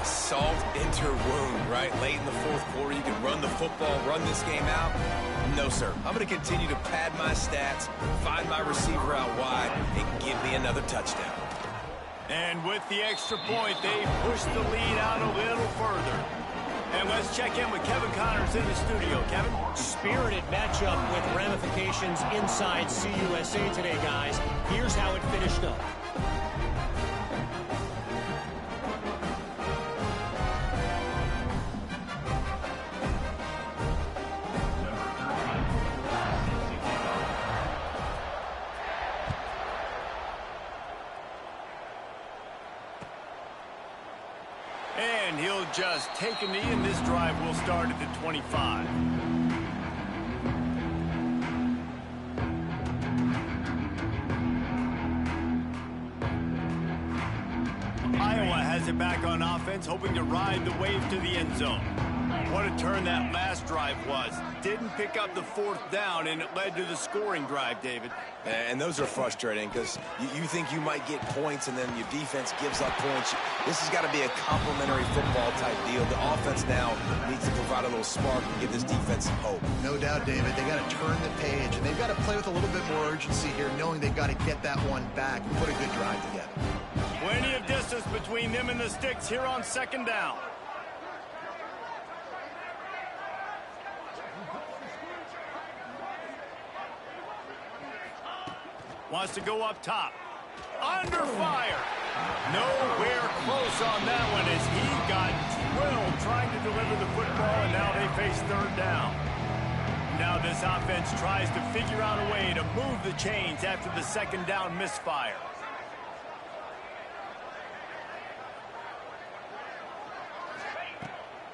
Salt enter wound, right? Late in the fourth quarter, you can run the football, run this game out. No, sir. I'm going to continue to pad my stats, find my receiver out wide, and give me another touchdown. And with the extra point, they push the lead out a little further. And let's check in with Kevin Connors in the studio. Kevin? Spirited matchup with ramifications inside CUSA today, guys. Here's how it finished up. And he'll just take a knee, and this drive will start at the 25. Iowa has it back on offense, hoping to ride the wave to the end zone. What a turn that last drive was. Didn't pick up the 4th down, and it led to the scoring drive, David. And those are frustrating because you think you might get points and then your defense gives up points. This has got to be a complementary football type deal. The offense now needs to provide a little spark and give this defense some hope. No doubt, David. They got to turn the page, and they've got to play with a little bit more urgency here, knowing they've got to get that one back and put a good drive together. Plenty of distance between them and the sticks here on 2nd down. Wants to go up top. Under fire. Nowhere close on that one as he got drilled trying to deliver the football, and now they face 3rd down. Now this offense tries to figure out a way to move the chains after the 2nd down misfire.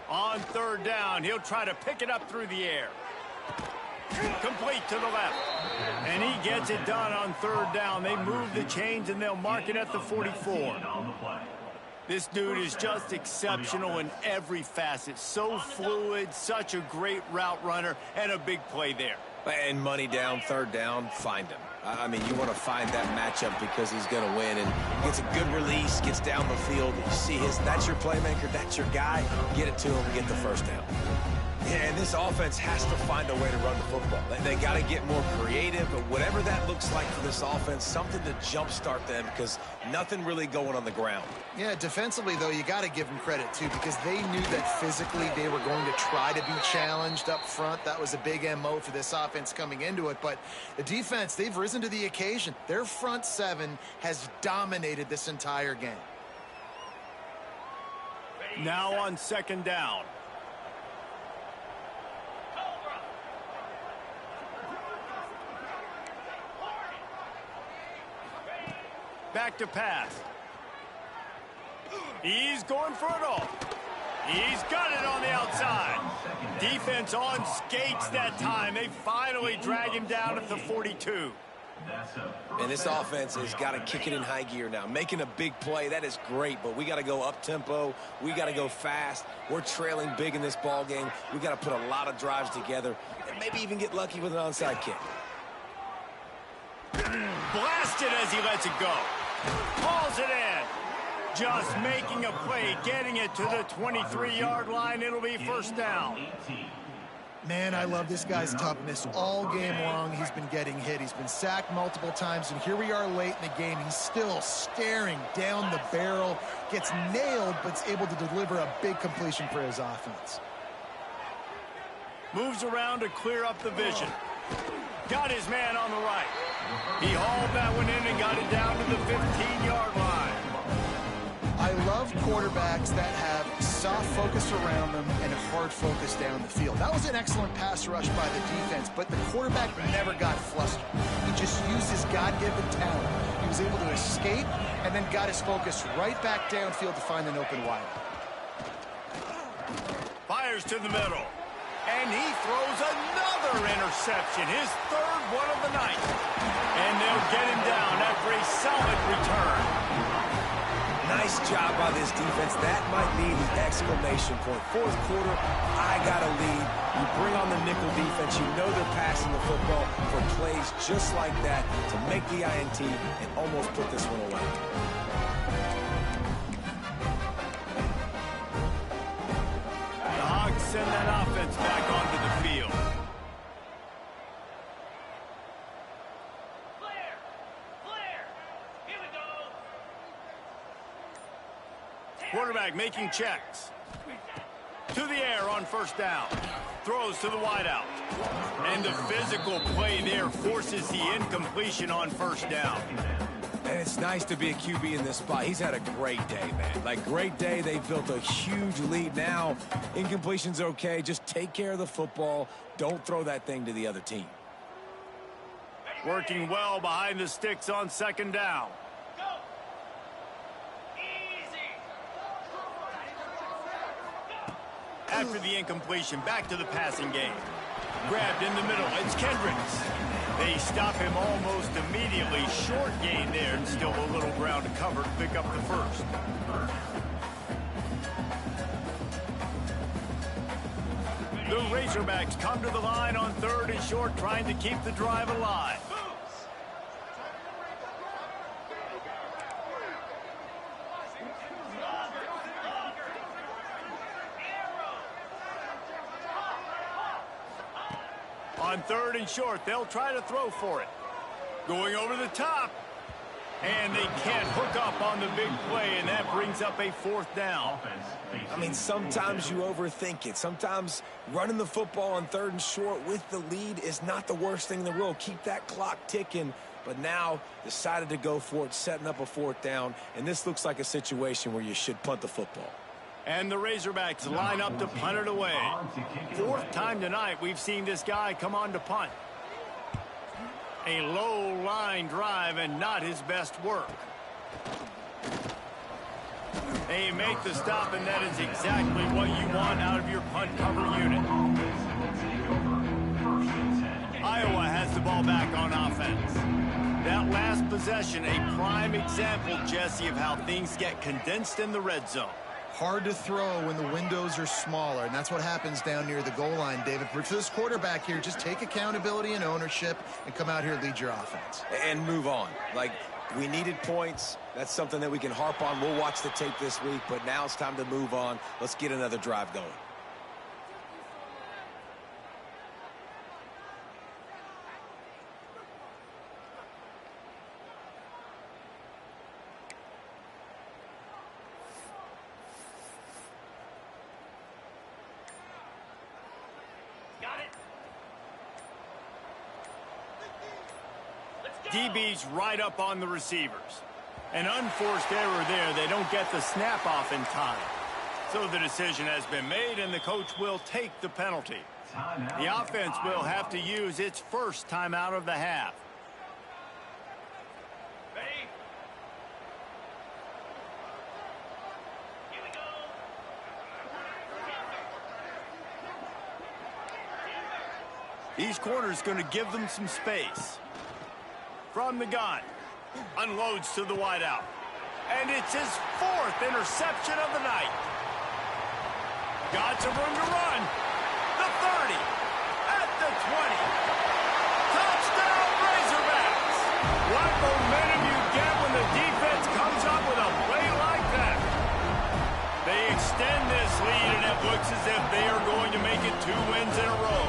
On 3rd down, he'll try to pick it up through the air. Complete to the left. And he gets it done on 3rd down. They move the chains, and they'll mark it at the 44. This dude is just exceptional in every facet. So fluid, such a great route runner, and a big play there. And money down, 3rd down, find him. I mean, you want to find that matchup because he's going to win, and gets a good release, gets down the field. You see that's your playmaker, that's your guy. Get it to him, get the 1st down. Yeah, and this offense has to find a way to run the football. They got to get more creative, but whatever that looks like for this offense, something to jumpstart them because nothing really going on the ground. Yeah, defensively, though, you got to give them credit, too, because they knew that physically they were going to try to be challenged up front. That was a big MO for this offense coming into it, but the defense, they've risen to the occasion. Their front 7 has dominated this entire game. Now on 2nd down. Back to pass. He's going for it all. He's got it on the outside. Defense on skates that time. They finally drag him down at the 42. And this offense has got to kick it in high gear now. Making a big play, that is great, but we got to go up-tempo. We got to go fast. We're trailing big in this ball game. We got to put a lot of drives together and maybe even get lucky with an onside kick. Blasted as he lets it go. Pulls it in. Just making a play, getting it to the 23-yard line. It'll be 1st down. Man, I love this guy's toughness. All game long, he's been getting hit. He's been sacked multiple times, and here we are late in the game. He's still staring down the barrel, gets nailed, but is able to deliver a big completion for his offense. Moves around to clear up the vision. Got his man on the right. He hauled that one in and got it down to the 15-yard line. I love quarterbacks that have soft focus around them and hard focus down the field. That was an excellent pass rush by the defense, but the quarterback never got flustered. He just used his God-given talent. He was able to escape and then got his focus right back downfield to find an open wide. Fires to the middle. And he throws another interception, his third one of the night. And they'll get him down after a solid return. Nice job by this defense. That might be the exclamation point. Fourth quarter, I got a lead. You bring on the nickel defense. You know they're passing the football for plays just like that to make the INT and almost put this one away. The Hogs send that offense back onto the field. Quarterback making checks. To the air on first down. Throws to the wideout. And the physical play there forces the incompletion on first down. And it's nice to be a QB in this spot. He's had a great day, man. Like, great day. They've built a huge lead now. Incompletion's okay. Just take care of the football. Don't throw that thing to the other team. Working well behind the sticks on second down. After the incompletion, back to the passing game. Grabbed in the middle, it's Kendricks. They stop him almost immediately. Short gain there, and still a little ground to cover to pick up the first. The Razorbacks come to the line on third and short, trying to keep the drive alive. On third and short, they'll try to throw for it. Going over the top. And they can't hook up on the big play, and that brings up a fourth down. I mean, sometimes you overthink it. Sometimes running the football on third and short with the lead is not the worst thing in the world. Keep that clock ticking. But now decided to go for it, setting up a fourth down. And this looks like a situation where you should punt the football. And the Razorbacks line up to punt it away. Fourth time tonight we've seen this guy come on to punt. A low line drive and not his best work. They make the stop, and that is exactly what you want out of your punt cover unit. Iowa has the ball back on offense. That last possession, a prime example, Jesse, of how things get condensed in the red zone. Hard to throw when the windows are smaller, and that's what happens down near the goal line, David. For this quarterback here, just take accountability and ownership and come out here and lead your offense. And move on. Like, we needed points. That's something that we can harp on. We'll watch the tape this week, but now it's time to move on. Let's get another drive going. DB's right up on the receivers. An unforced error there. They don't get the snap off in time. So the decision has been made, and the coach will take the penalty. The offense will have to use its first timeout of the half. Ready? Here we go. These corners going to give them some space. From the gun, unloads to the wideout. And it's his fourth interception of the night. Got some room to run. The 30, at the 20. Touchdown, Razorbacks. What momentum you get when the defense comes up with a play like that. They extend this lead and have Looks as if they are going to make it 2 wins in a row.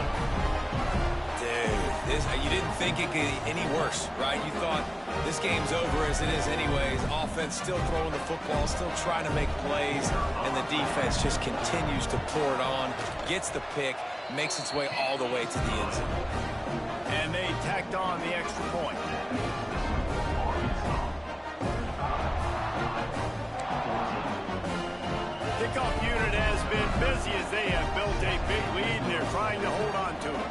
Dude, you didn't think it could get any worse, right? You thought this game's over as it is anyways. Offense still throwing the football, still trying to make plays, and the defense just continues to pour it on, gets the pick, makes its way all the way to the end zone. And they tacked on the extra point. Kickoff unit has been busy as they have built a big lead, and they're trying to hold on to it.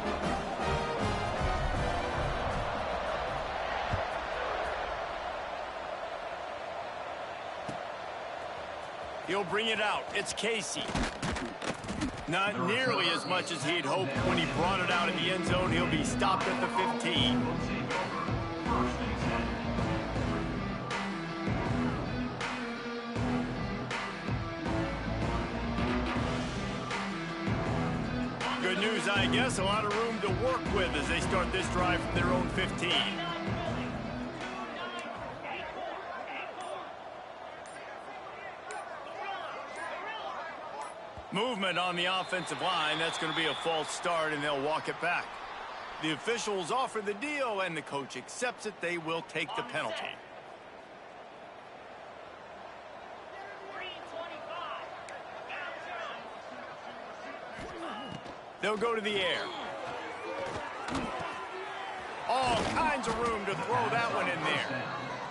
He'll bring it out. It's Casey. Not nearly as much as he'd hoped when he brought it out in the end zone. He'll be stopped at the 15. Good news, I guess. A lot of room to work with as they start this drive from their own 15. Movement on the offensive line. That's going to be a false start, and they'll walk it back. The officials offer the deal, and the coach accepts it. They will take the penalty. They'll go to the air. All kinds of room to throw that one in there.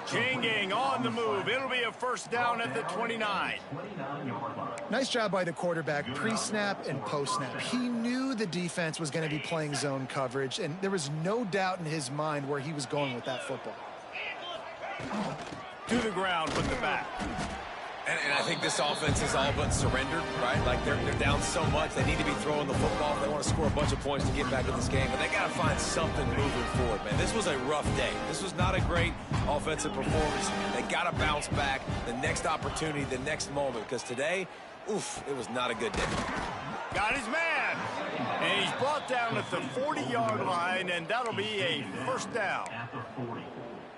Chain gang on the move. It'll be a first down at the 29. Nice job by the quarterback, pre-snap and post-snap. He knew the defense was going to be playing zone coverage, and there was no doubt in his mind where he was going with that football. To the ground with the back. And I think this offense is all but surrendered, right? Like, they're down so much. They need to be throwing the football if they want to score a bunch of points to get back in this game. But they got to find something moving forward, man. This was a rough day. This was not a great offensive performance. They got to bounce back the next opportunity, the next moment. Because today, oof, it was not a good day. Got his man. And he's brought down at the 40-yard line, and that'll be a first down.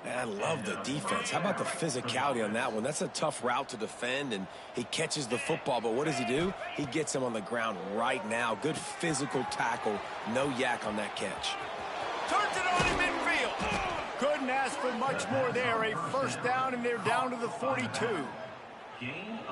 Man, I love the defense. How about the physicality on that one? That's a tough route to defend, and he catches the football. But what does he do? He gets him on the ground right now. Good physical tackle. No yak on that catch. Turns it on in midfield. Couldn't ask for much more there. A first down, and they're down to the 42.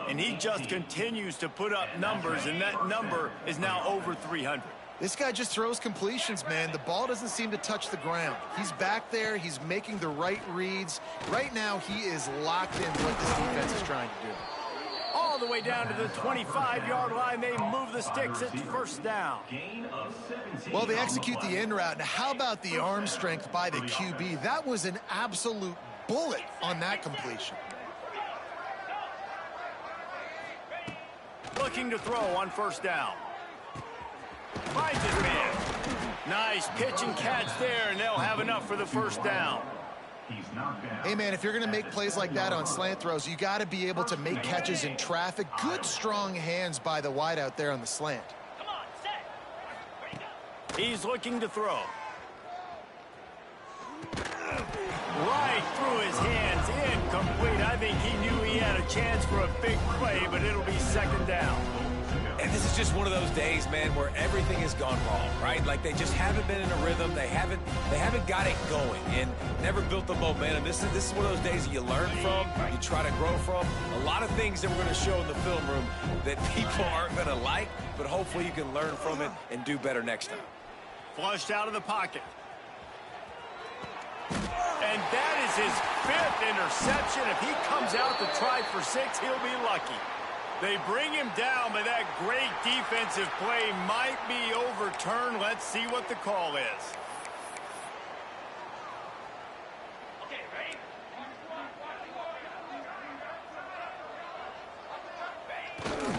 And he just continues to put up numbers, and that number is now over 300. This guy just throws completions, man. The ball doesn't seem to touch the ground. He's back there. He's making the right reads. Right now, he is locked in what this defense is trying to do. All the way down to the 25-yard line. They move the sticks. It's first down. Well, they execute the in route. Now, how about the arm strength by the QB? That was an absolute bullet on that completion. Looking to throw on first down. Finds his man. Nice pitch and catch there, and they'll have enough for the first down. Hey, man, if you're going to make plays like that on slant throws, you got to be able to make catches in traffic. Good, strong hands by the wide out there on the slant. Come on, set. He's looking to throw. Right through his hands, incomplete. I think he knew he had a chance for a big play, but it'll be second down. And this is just one of those days, man, where everything has gone wrong, right? Like, they just haven't been in a rhythm. They haven't got it going and never built the momentum. This is one of those days that you learn from, you try to grow from. A lot of things that we're going to show in the film room that people aren't going to like, but hopefully you can learn from it and do better next time. Flushed out of the pocket. And that is his 5th interception. If he comes out to try for 6, he'll be lucky. They bring him down, but that great defensive play might be overturned. Let's see what the call is. Okay, ready?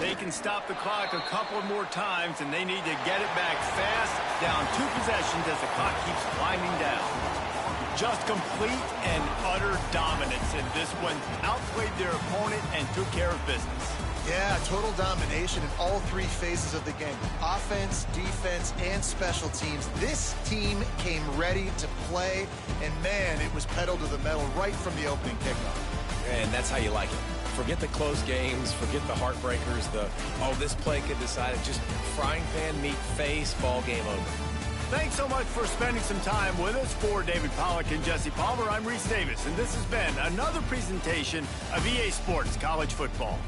They can stop the clock a couple more times, and they need to get it back fast. Down 2 possessions as the clock keeps winding down. Just complete and utter dominance, and this one outplayed their opponent and took care of business. Yeah, total domination in all 3 phases of the game. Offense, defense, and special teams. This team came ready to play, and man, it was pedal to the metal right from the opening kickoff. And that's how you like it. Forget the close games, forget the heartbreakers, this play could decide it. Just frying pan meet face, ball game over. Thanks so much for spending some time with us. For David Pollack and Jesse Palmer, I'm Reese Davis, and this has been another presentation of EA Sports College Football.